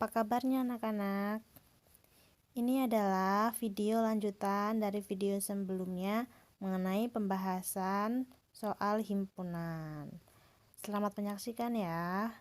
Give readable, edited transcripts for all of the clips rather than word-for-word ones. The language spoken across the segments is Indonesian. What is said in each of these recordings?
Apa kabarnya anak-anak? Ini adalah video lanjutan dari video sebelumnya mengenai pembahasan soal himpunan. Selamat menyaksikan ya.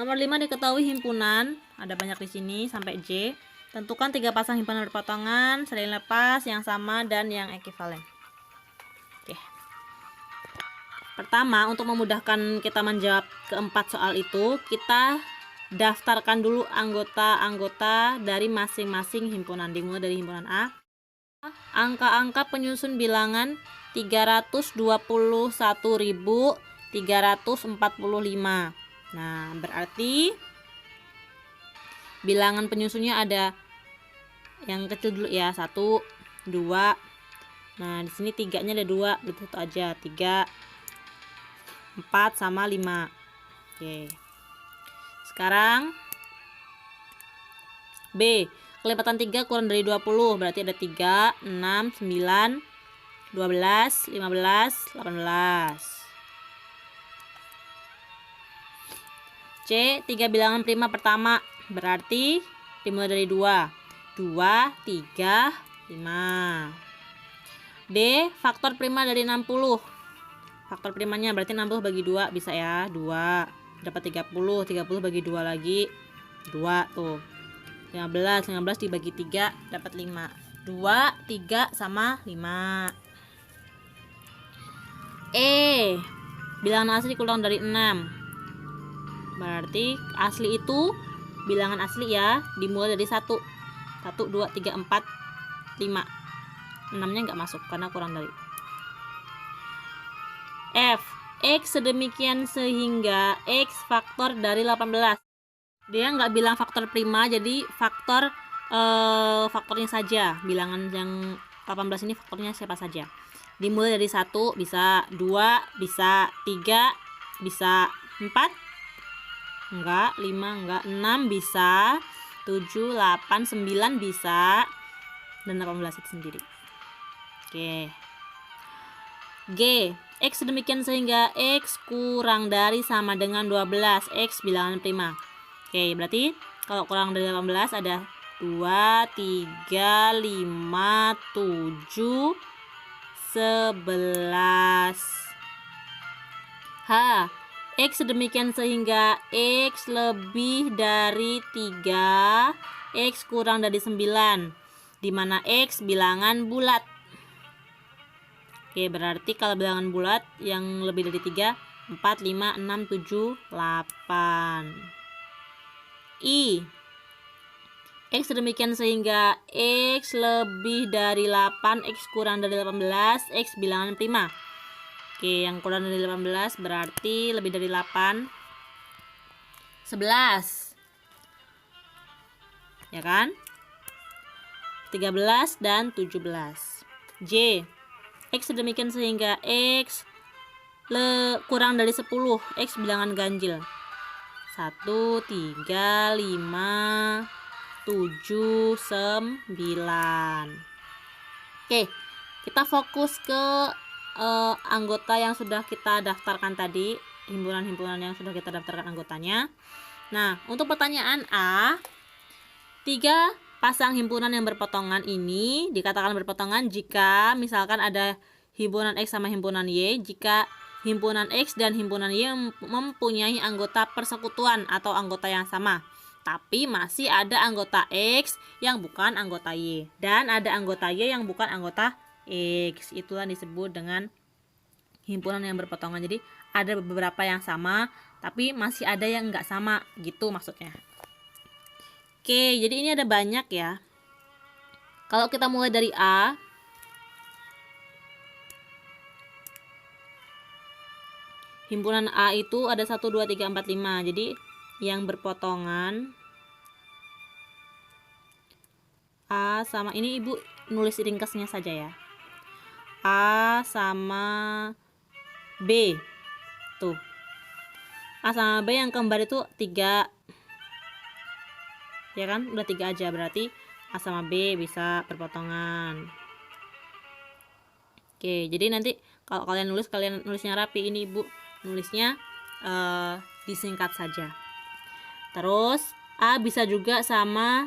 Nomor 5 diketahui himpunan, ada banyak di sini sampai J. Tentukan 3 pasang himpunan berpotongan, saling lepas, yang sama, dan yang ekivalen. Oke. Pertama, untuk memudahkan kita menjawab keempat soal itu, kita daftarkan dulu anggota-anggota dari masing-masing himpunan. Dimulai dari himpunan A. Angka-angka penyusun bilangan 321.345. Nah, berarti bilangan penyusunnya ada yang kecil dulu ya, 1, 2. Nah, di sini 3-nya ada 2, gitu aja. 3, 4 sama 5. Oke. Sekarang B, kelipatan 3 kurang dari 20, berarti ada 3, 6, 9, 12, 15, 18. C, 3 bilangan prima pertama, berarti dimulai dari 2, 2, 3, 5. D, faktor prima dari 60. Faktor primanya berarti 60 bagi 2 bisa ya, 2. Dapat 30, 30 bagi 2 lagi, 2 tuh. 15 dibagi 3 dapat 5. 2, 3 sama 5. E, bilangan asli kurang dari 6. Berarti asli itu bilangan asli ya, dimulai dari 1. 1, 2, 3, 4, 5. 6-nya enggak masuk karena kurang dari. F, X sedemikian sehingga X faktor dari 18. Dia nggak bilang faktor prima, jadi faktornya saja. Bilangan yang 18 ini faktornya siapa saja. Dimulai dari 1 bisa, 2 bisa, 3 bisa, 4 enggak, 5 enggak, 6 bisa, 7, 8, 9 bisa, dan 18 itu sendiri. Oke. G, X sedemikian sehingga X kurang dari sama dengan 12. X bilangan prima. Oke, berarti kalau kurang dari 18 ada 2, 3, 5, 7, 11. H, X sedemikian sehingga X lebih dari 3, X kurang dari 9, di mana X bilangan bulat. Oke, berarti kalau bilangan bulat yang lebih dari 3, 4, 5, 6, 7, 8. I, X sedemikian sehingga X lebih dari 8, X kurang dari 18, X bilangan prima. Oke, yang kurang dari 18 berarti lebih dari 8, 11. Ya kan? 13 dan 17. J, X sedemikian sehingga X kurang dari 10, X bilangan ganjil. 1, 3, 5, 7, 9. Oke, kita fokus ke anggota yang sudah kita daftarkan tadi, himpunan-himpunan yang sudah kita daftarkan anggotanya. Nah, untuk pertanyaan A, 3 pasang himpunan yang berpotongan ini dikatakan berpotongan jika misalkan ada himpunan X sama himpunan Y, jika himpunan X dan himpunan Y mempunyai anggota persekutuan atau anggota yang sama, tapi masih ada anggota X yang bukan anggota Y, dan ada anggota Y yang bukan anggota X. Itulah disebut dengan himpunan yang berpotongan. Jadi ada beberapa yang sama, tapi masih ada yang enggak sama, gitu maksudnya. Oke, jadi ini ada banyak ya. Kalau kita mulai dari A, himpunan A itu ada 1, 2, 3, 4, 5. Jadi yang berpotongan A sama, ini ibu nulis ringkasnya saja ya, A sama B. Tuh, A sama B yang kembar itu 3. Ya kan, udah 3 aja, berarti A sama B bisa berpotongan. Oke, jadi nanti kalau kalian nulisnya rapi, ini ibu nulisnya disingkat saja. Terus A bisa juga sama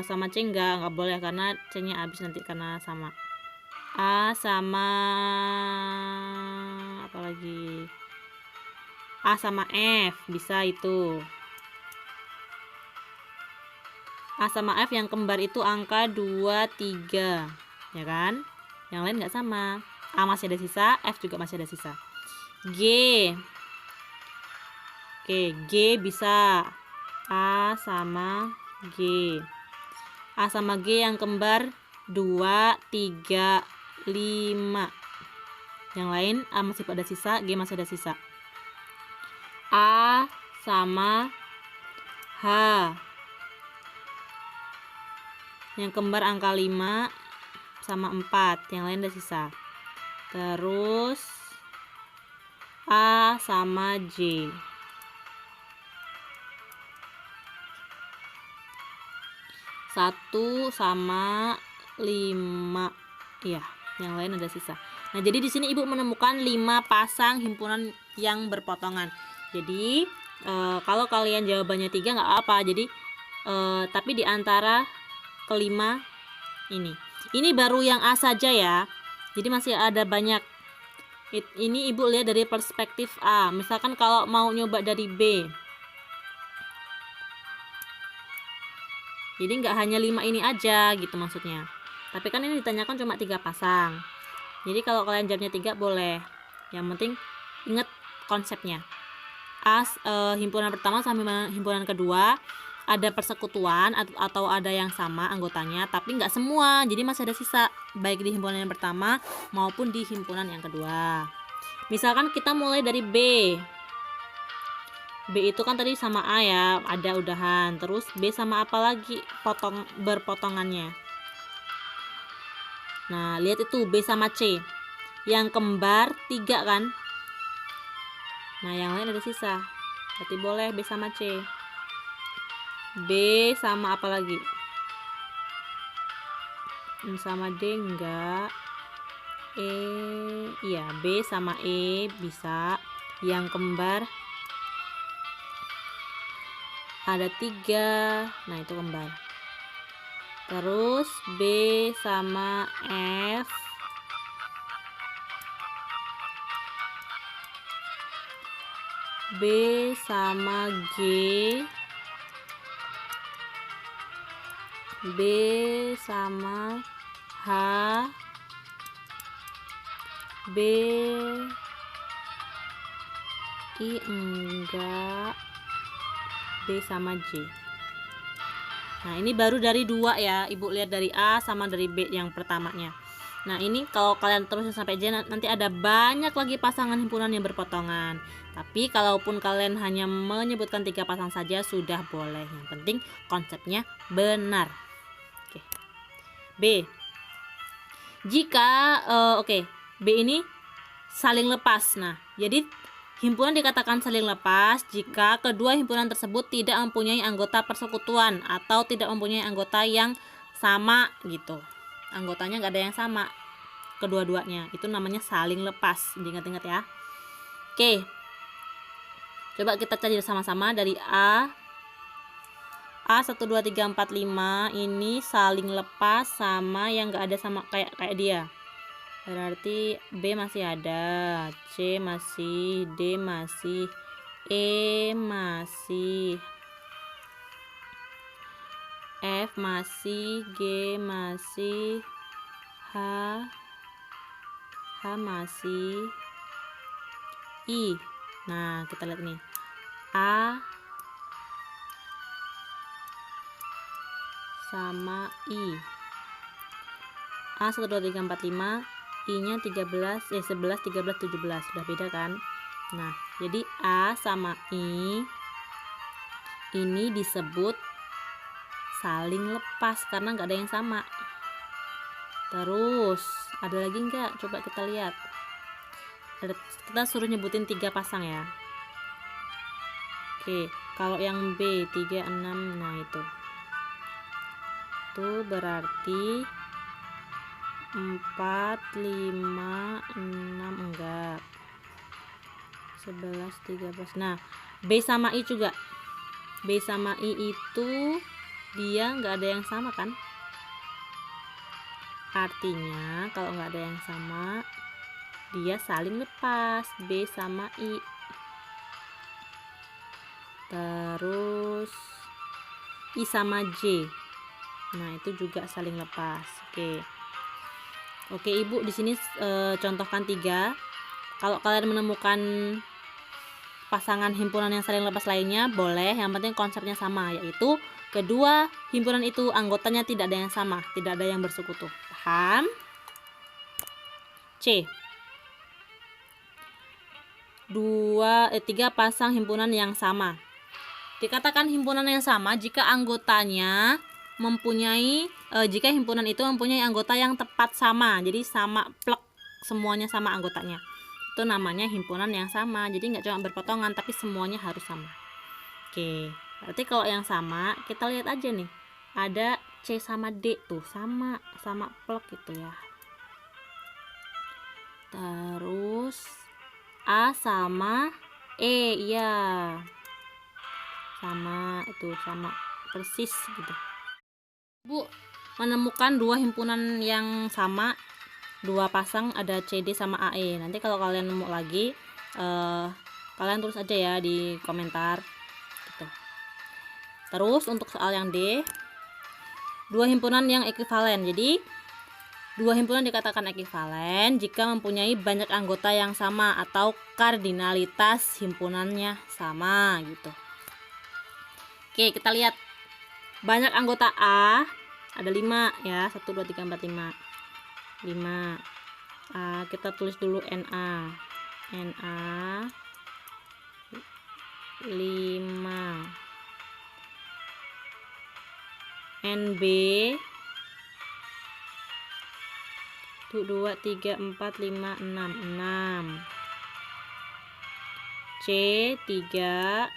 C nggak boleh karena C nya habis nanti karena sama. A sama apa lagi, A sama F bisa itu. A sama F yang kembar itu angka 2, 3 ya kan, yang lain nggak sama. A masih ada sisa, F juga masih ada sisa. G, oke, G bisa A sama G. A sama G yang kembar 2, 3, 5. Yang lain A masih ada sisa, G masih ada sisa. A sama H yang kembar angka 5 sama 4, yang lain ada sisa. Terus A sama J. Satu sama 5. Ya, yang lain ada sisa. Nah, jadi di sini Ibu menemukan 5 pasang himpunan yang berpotongan. Jadi, kalau kalian jawabannya 3 nggak apa. Jadi, tapi di antara kelima ini. Ini baru yang A saja ya. Jadi masih ada banyak. Ini Ibu lihat dari perspektif A. Misalkan kalau mau nyoba dari B. Jadi nggak hanya 5 ini aja gitu maksudnya. Tapi kan ini ditanyakan cuma 3 pasang. Jadi kalau kalian jawabnya 3 boleh. Yang penting ingat konsepnya. A himpunan pertama sama himpunan kedua ada persekutuan atau ada yang sama anggotanya, tapi nggak semua. Jadi masih ada sisa baik di himpunan yang pertama maupun di himpunan yang kedua. Misalkan kita mulai dari B. B itu kan tadi sama A ya, ada udahan. Terus B sama apa lagi berpotongannya. Nah, lihat itu B sama C. Yang kembar 3 kan. Nah, yang lain ada sisa. Berarti boleh B sama C. B sama apa lagi? Sama D enggak. Iya, B sama E bisa. Yang kembar ada 3, nah itu kembar. Terus B sama F, B sama G, B sama H, B, I enggak, B sama J. Nah, ini baru dari 2 ya. Ibu lihat dari A sama dari B yang pertamanya. Nah, ini kalau kalian terus sampai J nanti ada banyak lagi pasangan himpunan yang berpotongan. Tapi kalaupun kalian hanya menyebutkan 3 pasang saja sudah boleh. Yang penting konsepnya benar. Oke. B. Jika B ini saling lepas. Nah, jadi himpunan dikatakan saling lepas jika kedua himpunan tersebut tidak mempunyai anggota persekutuan atau tidak mempunyai anggota yang sama gitu. Anggotanya nggak ada yang sama kedua-duanya. Itu namanya saling lepas. Diingat-ingat ya. Oke. Coba kita cari sama-sama dari A. A 1 2 3 4 5 ini saling lepas sama yang nggak ada sama kayak dia. Berarti B masih ada, C masih, D masih, E masih, F masih, G masih, H masih, I. Nah, kita lihat nih. A sama I. A 1 2 3 4 5, I-nya 11, 13, 17. Sudah beda kan? Nah, jadi A sama I ini disebut saling lepas karena nggak ada yang sama. Terus, ada lagi nggak? Coba kita lihat. Kita suruh nyebutin 3 pasang ya. Oke, kalau yang B 3, 6, nah itu. Itu berarti 4, 5, 6 enggak, 11, 13. Nah, B sama I juga. B sama I itu dia nggak ada yang sama kan? Artinya kalau nggak ada yang sama, dia saling lepas, B sama I. Terus I sama J, nah itu juga saling lepas. Oke Ibu, di sini contohkan 3. Kalau kalian menemukan pasangan himpunan yang saling lepas lainnya boleh, yang penting konsepnya sama, yaitu kedua himpunan itu anggotanya tidak ada yang sama, tidak ada yang bersekutu. Paham? C. 3 pasang himpunan yang sama. Dikatakan himpunan yang sama jika anggotanya mempunyai jika himpunan itu mempunyai anggota yang tepat sama, jadi sama plek, semuanya sama anggotanya. Itu namanya himpunan yang sama. Jadi nggak cuma berpotongan tapi semuanya harus sama. Oke, berarti kalau yang sama kita lihat aja nih, ada C sama D tuh sama plek gitu ya. Terus A sama E, iya sama, itu sama persis gitu. Bu menemukan 2 himpunan yang sama, 2 pasang, ada CD sama AE. Nanti kalau kalian nemu lagi kalian tulis aja ya di komentar gitu. Terus untuk soal yang D, 2 himpunan yang ekuivalen. Jadi 2 himpunan dikatakan ekuivalen jika mempunyai banyak anggota yang sama atau kardinalitas himpunannya sama gitu. Oke, kita lihat. Banyak anggota A ada 5 ya, 1 2 3 4 5. 5. Kita tulis dulu NA. NA 5. NB 1 2 3 4 5 6. 6. C 3.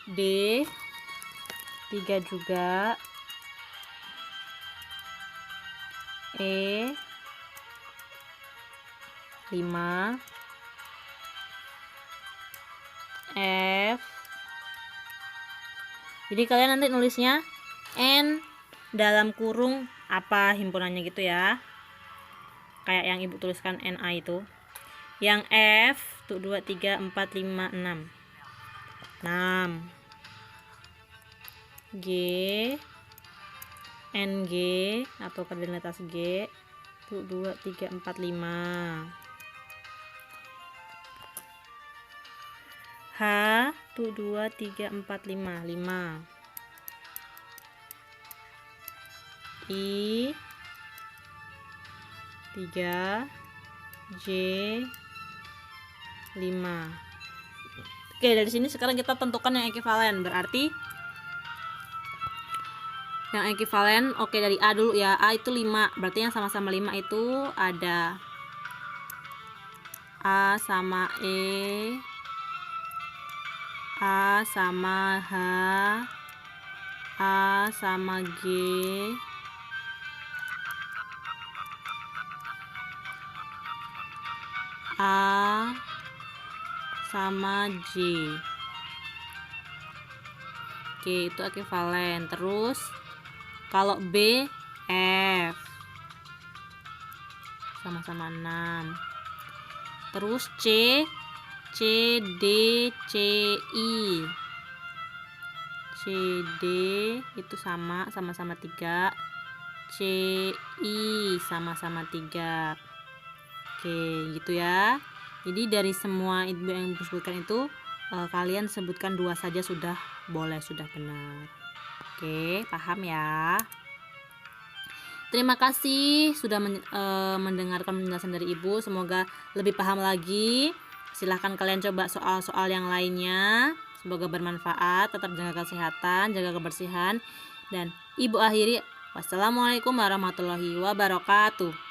D 3 juga. E 5. F. Jadi kalian nanti nulisnya N dalam kurung apa himpunannya gitu ya, kayak yang ibu tuliskan NA itu. Yang F tuh 2 3 4 5 6. 6. G NG atau kardinalitas G tuh 2 3 4 5. H tuh 2 3 4 5. 5. I 3. J 5. Oke, dari sini sekarang kita tentukan yang ekuivalen. Berarti yang ekuivalen, oke dari A dulu ya. A itu 5, berarti yang sama-sama 5 itu ada A sama E, A sama H, A sama G, A sama J. Oke, itu ekuivalen. Terus kalau B, F sama-sama 6. Terus C, C, D, C, I. C, D itu sama-sama 3. C, I sama-sama 3. Oke, gitu ya. Jadi dari semua ibu yang disebutkan itu kalian sebutkan 2 saja sudah boleh, sudah benar. Oke, paham ya. Terima kasih sudah mendengarkan penjelasan dari ibu. Semoga lebih paham lagi. Silahkan kalian coba soal-soal yang lainnya. Semoga bermanfaat. Tetap jaga kesehatan, jaga kebersihan. Dan ibu akhiri, wassalamualaikum warahmatullahi wabarakatuh.